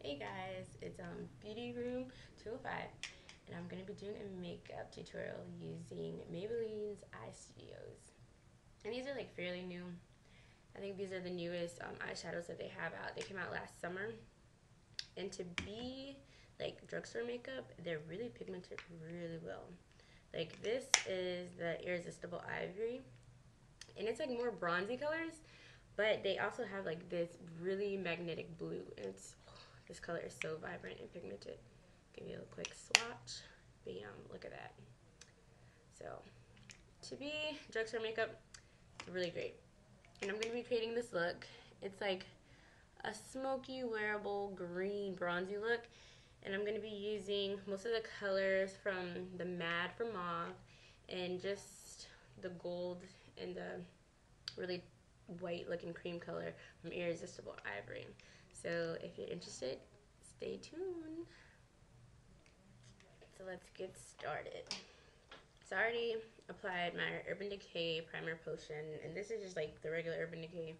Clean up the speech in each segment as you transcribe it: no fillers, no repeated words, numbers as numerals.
Hey guys, it's Beauty Room 205, and I'm going to be doing a makeup tutorial using Maybelline's Eyestudios. And these are like fairly new. I think these are the newest eyeshadows that they have out. They came out last summer. And to be like drugstore makeup, they're really pigmented really well. Like this is the Irresistible Ivy, and it's like more bronzy colors, but they also have like this really magnetic blue, and this color is so vibrant and pigmented. Give you a quick swatch. But look at that. So to be drugstore makeup, it's really great. And I'm going to be creating this look. It's like a smoky, wearable, green, bronzy look. And I'm going to be using most of the colors from the Mad from Mauve and just the gold and the really white looking cream color from Irresistible Ivory. So if you're interested, stay tuned. So let's get started. So I already applied my Urban Decay Primer Potion, and this is just like the regular Urban Decay.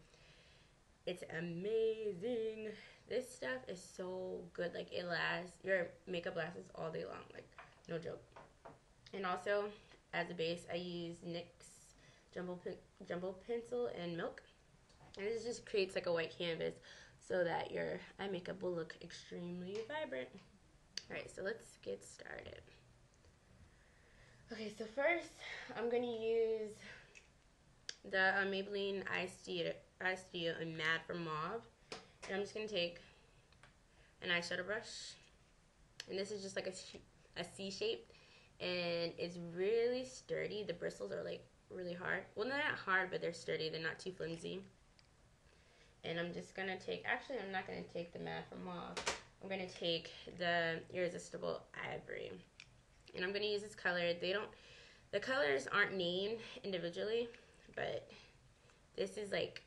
It's amazing. This stuff is so good. Like it lasts, your makeup lasts all day long, like no joke. And also as a base, I use NYX Jumbo Pencil and Milk. And this just creates like a white canvas so that your eye makeup will look extremely vibrant. Alright, so let's get started. Okay, so first I'm going to use the Maybelline Eyestudio in Mad from Mauve. And I'm just going to take an eyeshadow brush. And this is just like a C shape. And it's really sturdy. The bristles are like really hard. Well, they're not hard, but they're sturdy. They're not too flimsy. And I'm just going to take, actually I'm not going to take the Mad from Mauve. I'm going to take the Irresistible Ivory. And I'm going to use this color. The colors aren't named individually, but this is like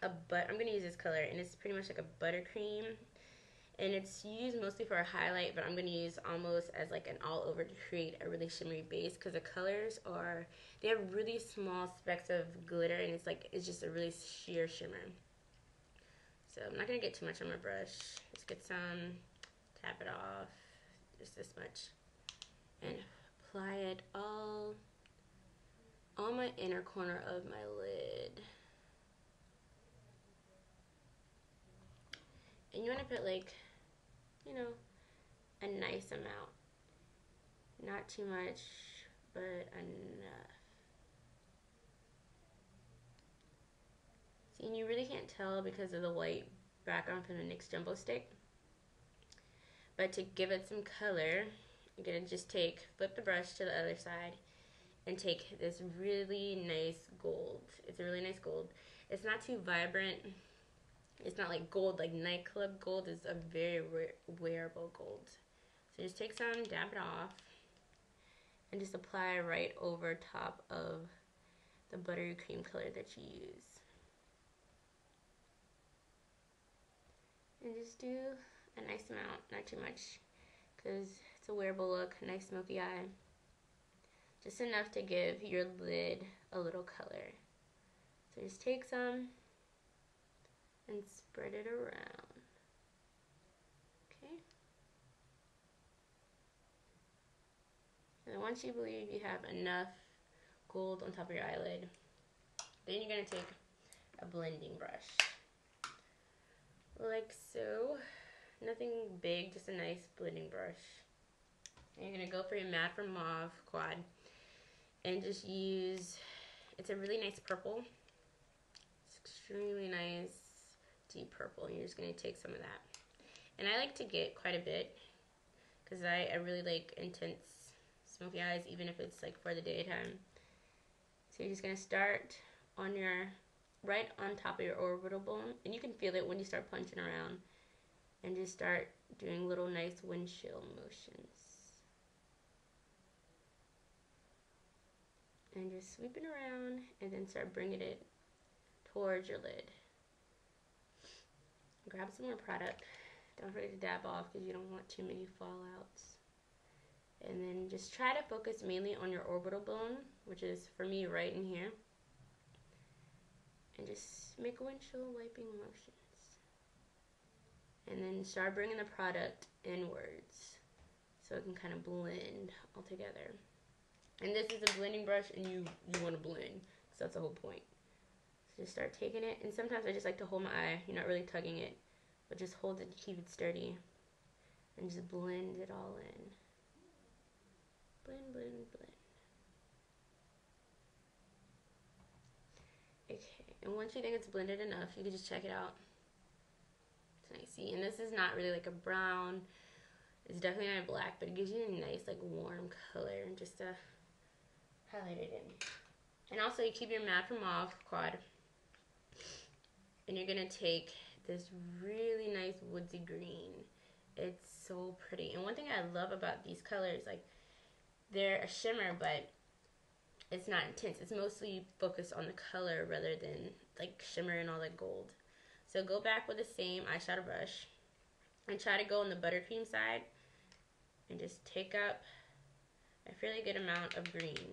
I'm going to use this color, and it's pretty much like a buttercream. And it's used mostly for a highlight, but I'm going to use almost as like an all over to create a really shimmery base, because the colors they have really small specks of glitter, and it's just a really sheer shimmer. So I'm not going to get too much on my brush. Just get some, tap it off, just this much, and apply it all on my inner corner of my lid. And you want to put like, a nice amount. Not too much, but enough. See, and you really can't tell because of the white background from the NYX Jumbo Stick. But to give it some color, I'm going to just flip the brush to the other side and take this really nice gold. It's a really nice gold. It's not too vibrant. It's not like gold, like nightclub gold. It's a very wearable gold. So just take some, dab it off, and just apply right over top of the buttery cream color that you use. And just do a nice amount, not too much, because it's a wearable look, nice smoky eye. Just enough to give your lid a little color. So just take some and spread it around. Okay. And then once you believe you have enough gold on top of your eyelid, then you're going to take a blending brush. Like so. Nothing big, just a nice blending brush. And you're going to go for your Mad from Mauve quad. And just use, it's a really nice purple. It's extremely nice, deep purple. And you're just going to take some of that. And I like to get quite a bit, because I really like intense smoky eyes, even if it's like for the daytime. So you're just going to start on right on top of your orbital bone. And you can feel it when you start punching around. And just start doing little nice windshield motions. And just sweep it around, and then start bringing it towards your lid. Grab some more product. Don't forget to dab off, because you don't want too many fallouts. And then just try to focus mainly on your orbital bone, which is, for me, right in here. And just make windshield wiping motions. And then start bringing the product inwards so it can kind of blend all together. And this is a blending brush, and you want to blend, because that's the whole point. So just start taking it, and sometimes I just like to hold my eye. You're not really tugging it, but just hold it to keep it sturdy, and just blend it all in. Blend, blend, blend. Okay, and once you think it's blended enough, you can just check it out. It's nice. See, and this is not really like a brown. It's definitely not a black, but it gives you a nice, like, warm color, and just to highlight it in. And also, you keep your matte from Mauve quad, and you're gonna take this really nice woodsy green. It's so pretty. And one thing I love about these colors, like, they're a shimmer, but it's not intense. It's mostly focused on the color rather than like shimmer and all that gold. So go back with the same eyeshadow brush and try to go on the buttercream side and just take up a fairly good amount of green,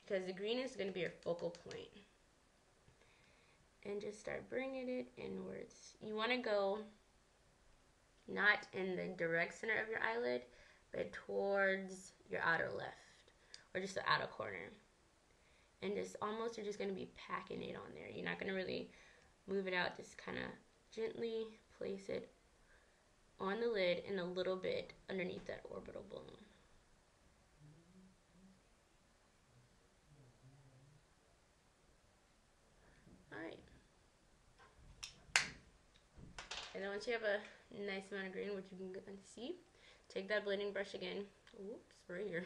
because the green is going to be your focal point. And just start bringing it inwards. You want to go not in the direct center of your eyelid, but towards your outer left, or just the outer corner. And just almost, you're just going to be packing it on there. You're not going to really move it out. Just kind of gently place it on the lid and a little bit underneath that orbital bone. Alright. And then once you have a nice amount of green, which you can see, take that blending brush again. Oops, right here.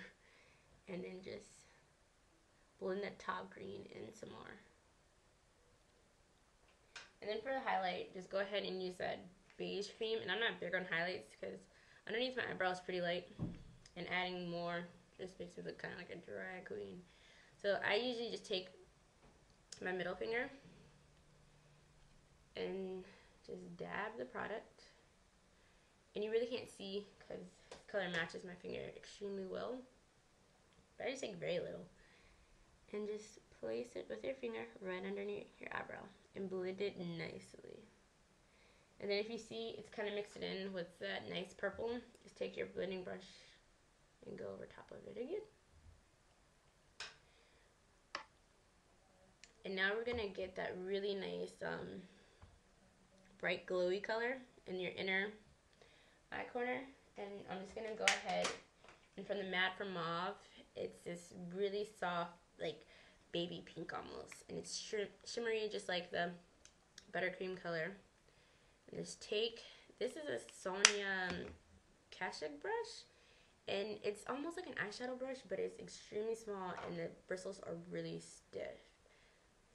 And then just blend that top green in some more. And then for the highlight, just go ahead and use that beige cream. And I'm not big on highlights because underneath my eyebrow is pretty light, and adding more just makes me look kind of like a drag queen. So I usually just take my middle finger and just dab the product. And you really can't see because color matches my finger extremely well, but I just take very little. And just place it with your finger right underneath your eyebrow and blend it nicely. And then if you see it's kind of mixed in with that nice purple, just take your blending brush and go over top of it again. And now we're going to get that really nice bright glowy color in your inner eye corner. And I'm just going to go ahead, and from the matte from Mauve, it's this really soft, like baby pink almost, and it's shimmery just like the buttercream color. And just take, this is a Sonia Kashuk brush, and it's almost like an eyeshadow brush, but it's extremely small and the bristles are really stiff.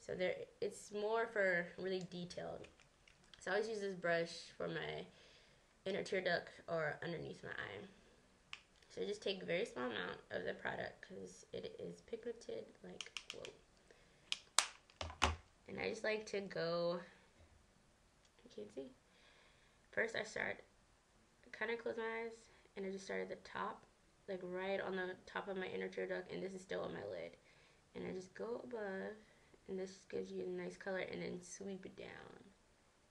So it's more for really detailed. So I always use this brush for my inner tear duct or underneath my eye. So just take a very small amount of the product because it is pigmented like whoa. And I just like to go, you can't see. First I kind of close my eyes, and I just start at the top, like right on the top of my inner tear duct, and this is still on my lid. And I just go above, and this gives you a nice color, and then sweep it down.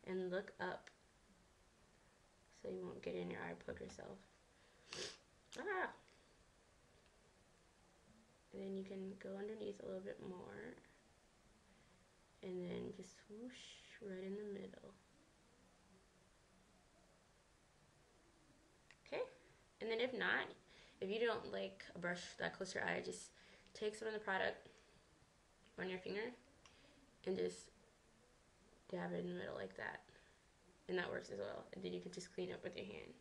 And look up so you won't get in your eye, poke yourself. Ah! And then you can go underneath a little bit more. And then just swoosh right in the middle. Okay? And then if not, if you don't like a brush that close to your eye, just take some of the product on your finger and just dab it in the middle like that. And that works as well. And then you can just clean up with your hand.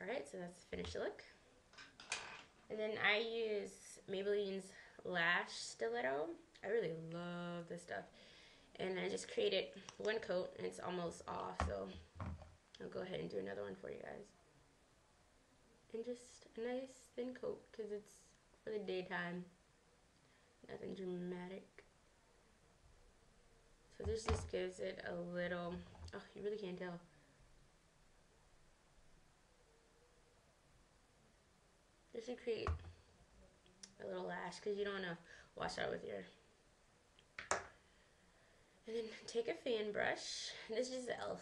Alright, so that's the finished look. And then I use Maybelline's Lash Stiletto. I really love this stuff. And I just created one coat, and it's almost off, so I'll go ahead and do another one for you guys. And just a nice thin coat, because it's for the daytime. Nothing dramatic. So this just gives it a little, oh, you really can't tell. This should create a little lash because you don't want to wash out with your And then take a fan brush. This is the e.l.f.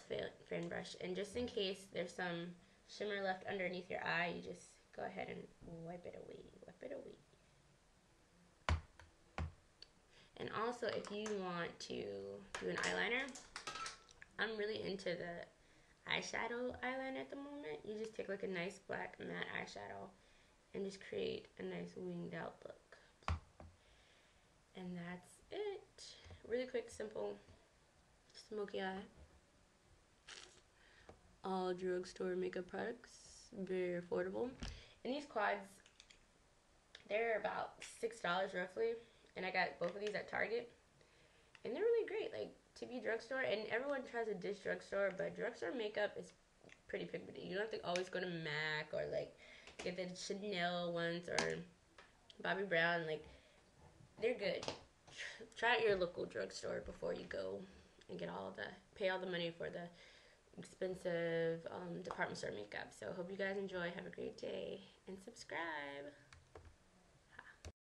fan brush. And just in case there's some shimmer left underneath your eye, you just go ahead and wipe it away. Wipe it away. And also, if you want to do an eyeliner, I'm really into the eyeshadow eyeliner at the moment. You just take like a nice black matte eyeshadow and just create a nice winged out look. And that's it. Really quick, simple, smoky eye. All drugstore makeup products, very affordable. And these quads, they're about $6 roughly. And I got both of these at Target. And they're really great, like, to be drugstore. And everyone tries to dish drugstore, but drugstore makeup is pretty pigmented. You don't have to always go to MAC or, like, get the Chanel ones or Bobbi Brown. Like, they're good. Try at your local drugstore before you go and pay all the money for the expensive department store makeup. So, hope you guys enjoy. Have a great day. And subscribe.